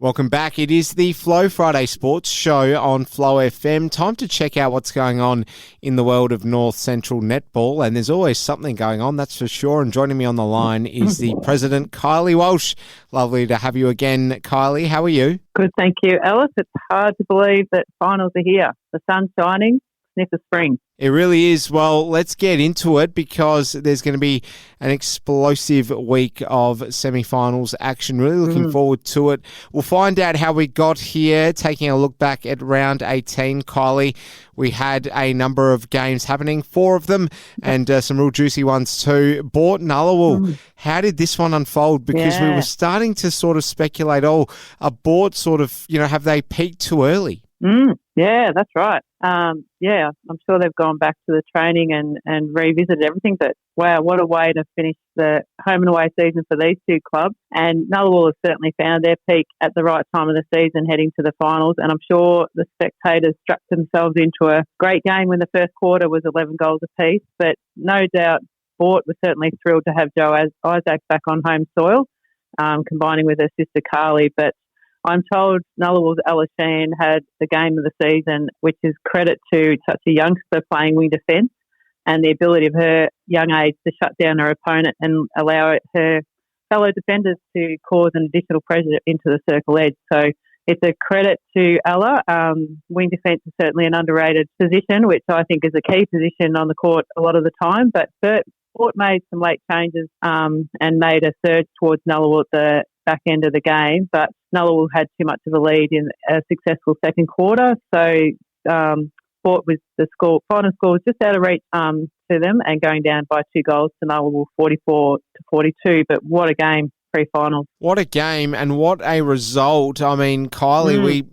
Welcome back. It is the Flow Friday Sports Show on Flow FM. Time to check out what's going on in the world of North Central Netball, and there's always something going on, that's for sure. And joining me on the line is the president, Kylie Walsh. Lovely to have you again, Kylie. How are you? Good, thank you, Alice. It's hard to believe that finals are here. The sun's shining, sniff of spring. It really is. Well, let's get into it because there's going to be an explosive week of semi-finals action. Really looking forward to it. We'll find out how we got here, taking a look back at round 18, Kylie. We had a number of games happening, 4 of them, and some real juicy ones too. Bort Nullawal, how did this one unfold? Because we were starting to sort of speculate, are Bort sort of, have they peaked too early? Yeah, that's right. I'm sure they've gone back to the training and revisited everything. But wow, what a way to finish the home and away season for these two clubs. And Nullawal has certainly found their peak at the right time of the season, heading to the finals. And I'm sure the spectators strapped themselves into a great game when the first quarter was 11 goals apiece. But no doubt, Bort was certainly thrilled to have Joe Isaac back on home soil, combining with her sister Kylie. But I'm told Nullawal's Ella Sheehan had the game of the season, which is credit to such a youngster playing wing defence and the ability of her young age to shut down her opponent and allow her fellow defenders to cause an additional pressure into the circle edge. So it's a credit to Ella. Wing defence is certainly an underrated position, which I think is a key position on the court a lot of the time. But Bort made some late changes and made a surge towards Nullawal at the back end of the game, but Nullawal had too much of a lead in a successful second quarter, so Bort was final score was just out of reach to them and going down by 2 goals to Nullawal 44-42. But what a game pre-finals! What a game and what a result! I mean, Kylie,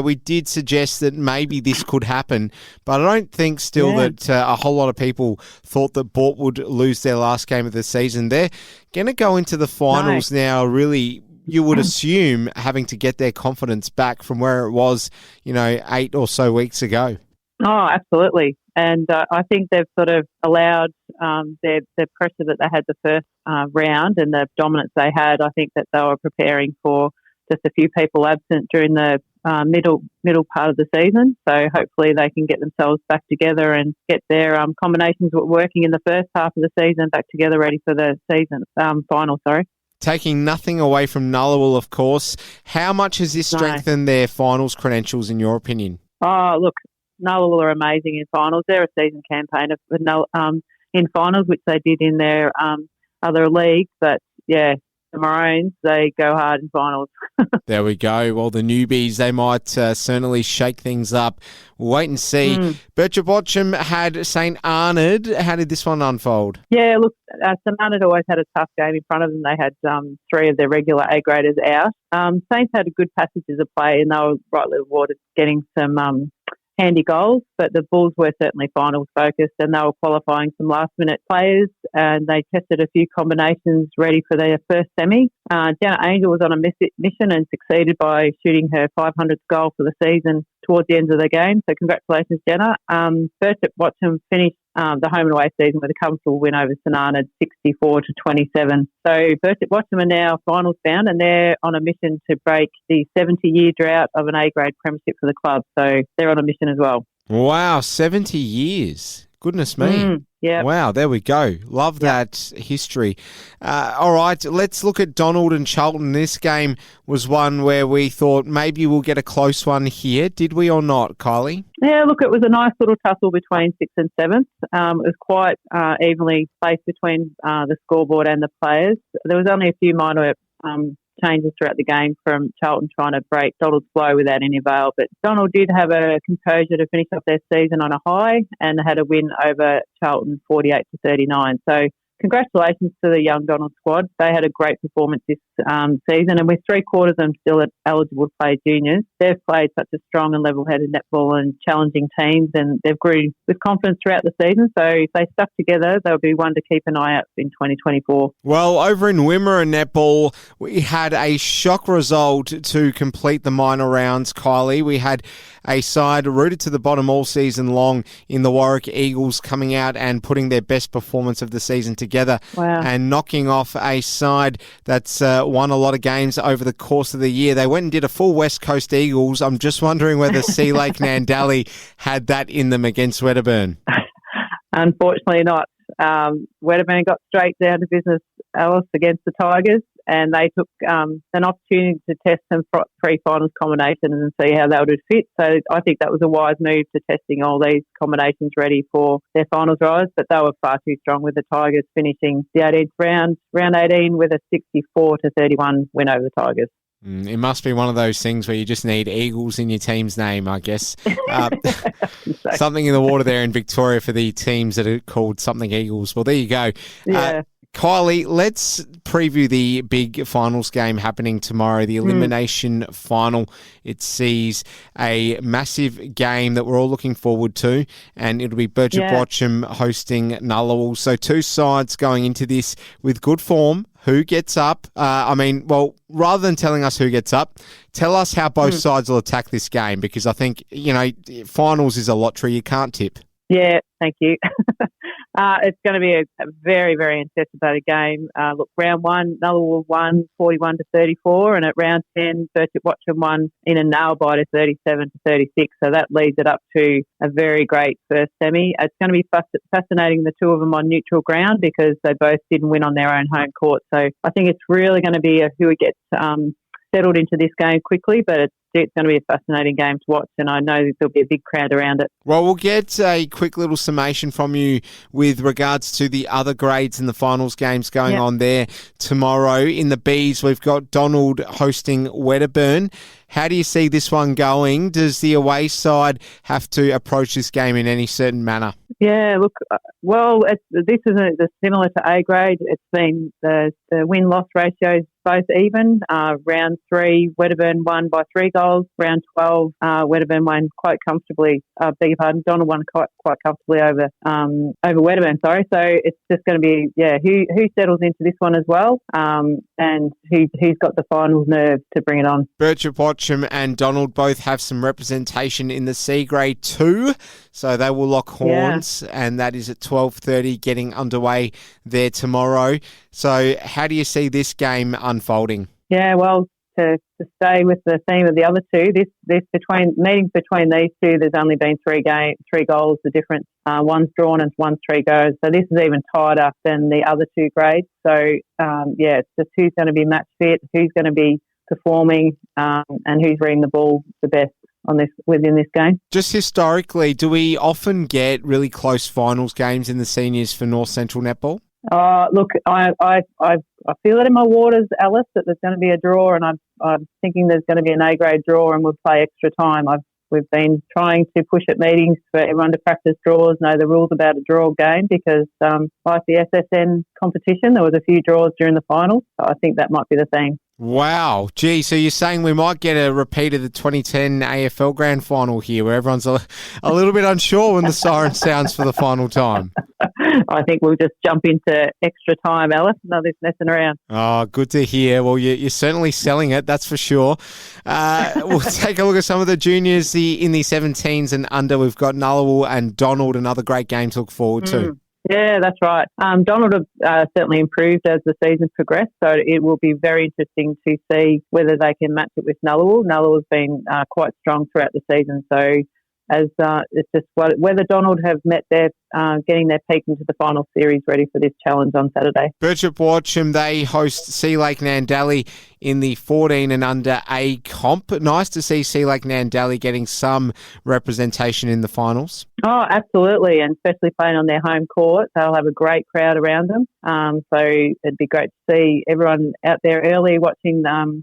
we did suggest that maybe this could happen, but I don't think still that a whole lot of people thought that Bort would lose their last game of the season. They're going to go into the finals now, really, you would assume, having to get their confidence back from where it was, 8 or so weeks ago. Oh, absolutely. And I think they've sort of allowed their pressure that they had the first round and the dominance they had. I think that they were preparing for just a few people absent during the middle part of the season. So hopefully they can get themselves back together and get their combinations working in the first half of the season back together, ready for the season final. Taking nothing away from Nullawal, of course. How much has this strengthened their finals credentials, in your opinion? Oh, look, Nullawal are amazing in finals. They're a season campaigner in finals, which they did in their other leagues. But yeah, the Maroons, they go hard in finals. There we go. Well, the newbies, they might certainly shake things up. We'll wait and see. Birchip Watcham had St Arnaud. How did this one unfold? Yeah, look, St Arnaud always had a tough game in front of them. They had 3 of their regular A-graders out. Saints had a good passages of play and they were rightly rewarded getting some handy goals, but the Bulls were certainly finals focused and they were qualifying some last minute players and they tested a few combinations ready for their first semi. Jenna Angel was on a mission and succeeded by shooting her 500th goal for the season towards the end of the game. So congratulations, Jenna. Birchip Watcham finished the home and away season with a comfortable win over St Arnaud 64-27. So Birchip Watcham are now finals bound and they're on a mission to break the 70-year drought of an A-grade premiership for the club. So they're on a mission as well. Wow, 70 years. Goodness me. Yeah. Wow, there we go. Love that history. All right, let's look at Donald and Charlton. This game was one where we thought maybe we'll get a close one here. Did we or not, Kylie? Yeah, look, it was a nice little tussle between 6th and 7th. It was quite evenly placed between the scoreboard and the players. There was only a few minor changes throughout the game from Charlton trying to break Donald's flow without any avail. But Donald did have a composure to finish off their season on a high and had a win over Charlton 48-39. So congratulations to the young Donald squad. They had a great performance this season, and with 3/4 of them still eligible to play juniors, they've played such a strong and level-headed netball and challenging teams, and they've grew with confidence throughout the season. So if they stuck together, they'll be one to keep an eye out in 2024. Well, over in Wimmera Netball, we had a shock result to complete the minor rounds, Kylie. We had a side rooted to the bottom all season long in the Warwick Eagles coming out and putting their best performance of the season together together and knocking off a side that's won a lot of games over the course of the year. They went and did a full West Coast Eagles. I'm just wondering whether Sea Lake Nandali had that in them against Wedderburn. Unfortunately not. Wedderburn got straight down to business, Alice, against the Tigers, and they took an opportunity to test some pre-finals combinations and see how they would fit. So I think that was a wise move to testing all these combinations ready for their finals rise, but they were far too strong with the Tigers finishing the 18th round 18 with a 64-31 win over the Tigers. It must be one of those things where you just need Eagles in your team's name, I guess. Something in the water there in Victoria for the teams that are called something Eagles. Well, there you go. Yeah. Kylie, let's preview the big finals game happening tomorrow, the elimination final. It sees a massive game that we're all looking forward to, and it'll be Birchip Watcham hosting Ngunnawal. So two sides going into this with good form. Who gets up? Rather than telling us who gets up, tell us how both sides will attack this game, because I think, finals is a lottery you can't tip. Yeah, thank you. It's going to be a very, very anticipated game. Round one, Ngunnawal won 41-34, and at round 10, Birchip Watcham won in a nail biter 37-36. So that leads it up to a very great first semi. It's going to be fascinating, the two of them on neutral ground, because they both didn't win on their own home court. So I think it's really going to be who gets settled into this game quickly, but it's going to be a fascinating game to watch, and I know there'll be a big crowd around it. Well, we'll get a quick little summation from you with regards to the other grades in the finals games going on there tomorrow. In the Bs, we've got Donald hosting Wedderburn. How do you see this one going? Does the away side have to approach this game in any certain manner? Yeah, look, this is similar to A grade. It's been the win-loss ratios both even. Round 3, Wedderburn won by 3 goals. Round 12, Wedderburn won quite comfortably. Donald won quite comfortably over Wedderburn. Sorry, so it's just going to be who settles into this one as well, and who's got the finals nerve to bring it on. Birchip Watcham and Donald both have some representation in the C grade too, so they will lock horns, and that is at 12:30, getting underway there tomorrow. So how do you see this game unfolding? Yeah, well, to stay with the theme of the other two, this meetings between these two, there's only been 3 goals the difference. One's drawn and one's 3 goes. So this is even tighter than the other 2 grades. So it's just who's going to be match fit, who's going to be performing, and who's reading the ball the best within this game. Just historically, do we often get really close finals games in the seniors for North Central Netball? Look, I feel it in my waters, Alice, that there's going to be a draw, and I'm thinking there's going to be an A-grade draw, and we'll play extra time. We've been trying to push at meetings for everyone to practice draws, know the rules about a draw game, because like the SSN competition, there was a few draws during the finals. So I think that might be the theme. Wow. Gee, so you're saying we might get a repeat of the 2010 AFL Grand Final here, where everyone's a little bit unsure when the siren sounds for the final time? I think we'll just jump into extra time, Alice. None of this messing around. Oh, good to hear. Well, you're certainly selling it, that's for sure. We'll take a look at some of the juniors in the 17s and under. We've got Ngunnawal and Donald, another great game to look forward to. Yeah, that's right. Donald certainly improved as the season progressed, so it will be very interesting to see whether they can match it with Ngunnawal. Ngunnawal's been quite strong throughout the season, so it's just whether Donald have met their getting their peak into the final series ready for this challenge on Saturday. Birchip Watcham, they host Sea Lake Nandali in the 14 and under A comp. Nice to see Sea Lake Nandali getting some representation in the finals. Oh, absolutely, and especially playing on their home court. They'll have a great crowd around them. So it'd be great to see everyone out there early watching the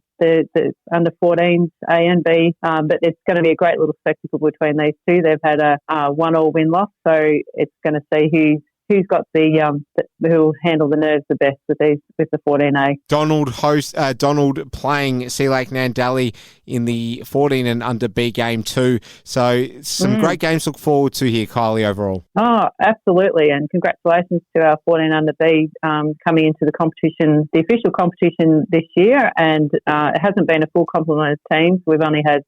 under 14s A and B, but it's going to be a great little spectacle between these two. They've had a 1-1 win-loss, so it's going to see who's got who'll handle the nerves the best with the 14A. Donald playing Sea Lake Nandali in the 14 and under B game too. So some great games to look forward to here, Kylie, overall. Oh, absolutely, and congratulations to our 14 under B coming into the competition, the official competition this year, and it hasn't been a full complement of teams. We've only had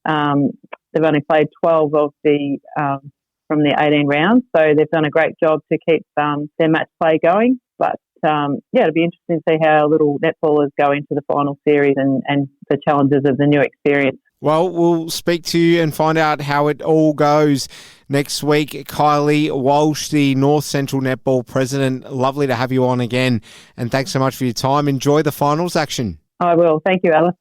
they've only played 12 of the from the 18 rounds, so they've done a great job to keep their match play going. But it'll be interesting to see how little netballers go into the final series and the challenges of the new experience. Well, we'll speak to you and find out how it all goes next week. Kylie Walsh, the North Central Netball president, lovely to have you on again. And thanks so much for your time. Enjoy the finals action. I will. Thank you, Alice.